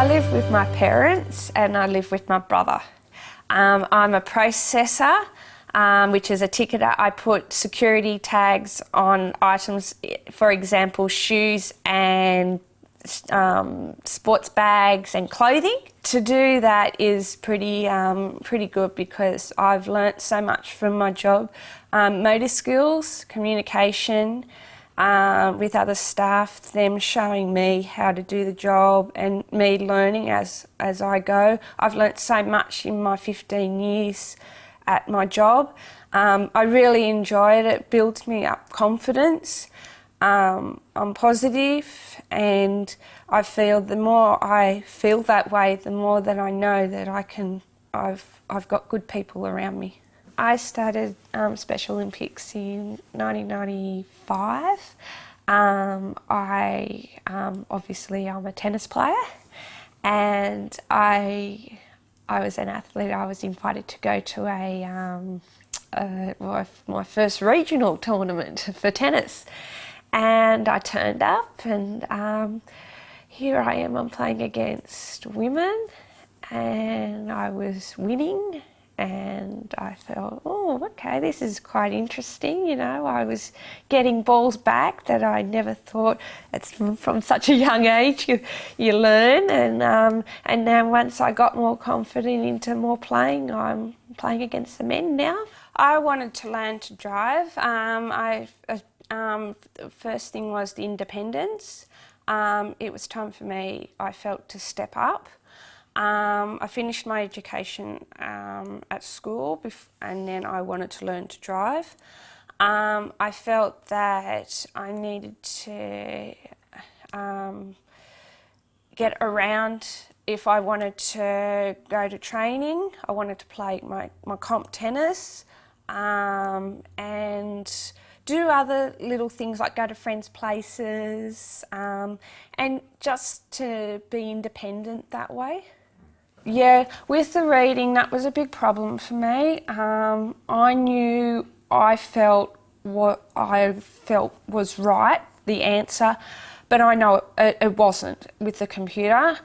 I live with my parents and I live with my brother. I'm a processor, which is a ticketer. I put security tags on items, for example, shoes and sports bags and clothing. To do that is pretty good because I've learnt so much from my job. Motor skills, communication with other staff, them showing me how to do the job and me learning as I go. I've learnt so much in my 15 years at my job. I really enjoy it. It builds me up confidence. I'm positive, and I feel the more I feel that way, the more that I know that I've got good people around me. I started Special Olympics in 1995. Obviously I'm a tennis player, and I was an athlete. I was invited to go to my first regional tournament for tennis, and I turned up, and here I am. I'm playing against women, and I was winning. And I felt, oh, okay, this is quite interesting. You know, I was getting balls back that I never thought. It's from such a young age you learn, and now once I got more confident into more playing, I'm playing against the men now. I wanted to learn to drive. The first thing was the independence. It was time for me, I felt, to step up. I finished my education at school, and then I wanted to learn to drive. I felt that I needed to get around if I wanted to go to training. I wanted to play my comp tennis and do other little things like go to friends' places and just to be independent that way. Yeah, with the reading, that was a big problem for me. I felt what I felt was right, the answer, but I know it wasn't with the computer,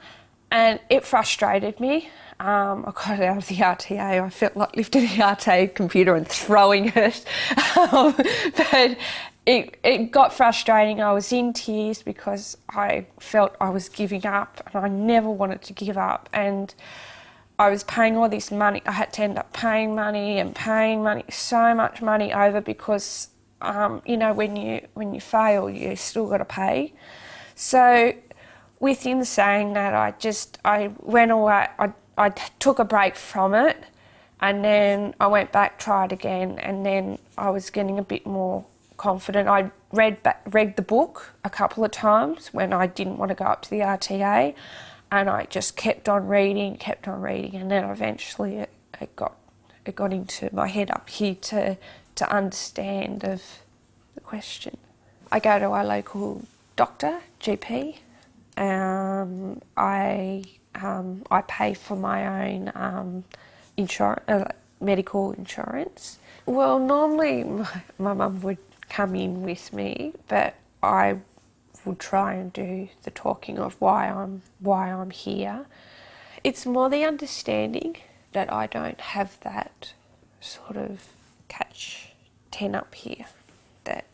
and it frustrated me. I got out of the RTA. I felt like lifting the RTA computer and throwing it, but it got frustrating. I was in tears because I felt I was giving up, and I never wanted to give up. And I was paying all this money. I had to end up paying money, so much money over because, you know, when you fail, you still got to pay. So within saying that, I went away. I took a break from it, and then I went back, tried again, and then I was getting a bit more confident. I read the book a couple of times when I didn't want to go up to the RTA, and I just kept on reading, and then eventually it got into my head up here to understand of the question. I go to our local doctor, GP. I pay for my own medical insurance. Well, normally my mum would come in with me, but I would try and do the talking of why I'm here. It's more the understanding that I don't have that sort of catch 10 up here, that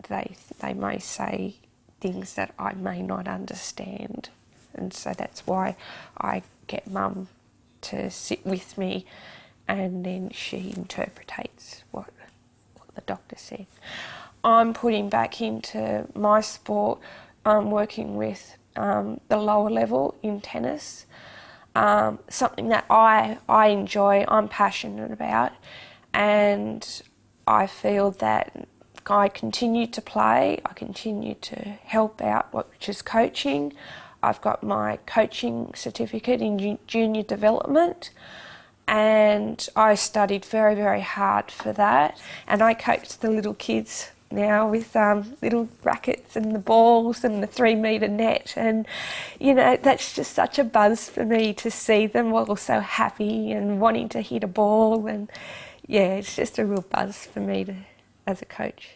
they may say things that I may not understand, and so that's why I get Mum to sit with me, and then she interpretates what the doctor said. I'm putting back into my sport, working with the lower level in tennis, something that I enjoy, I'm passionate about, and I feel that I continue to play, I continue to help out, which is coaching. I've got my coaching certificate in junior development, and I studied very, very hard for that, and I coach the little kids now with little rackets and the balls and the 3-metre net, and you know, that's just such a buzz for me to see them all so happy and wanting to hit a ball, and yeah, it's just a real buzz for me as a coach.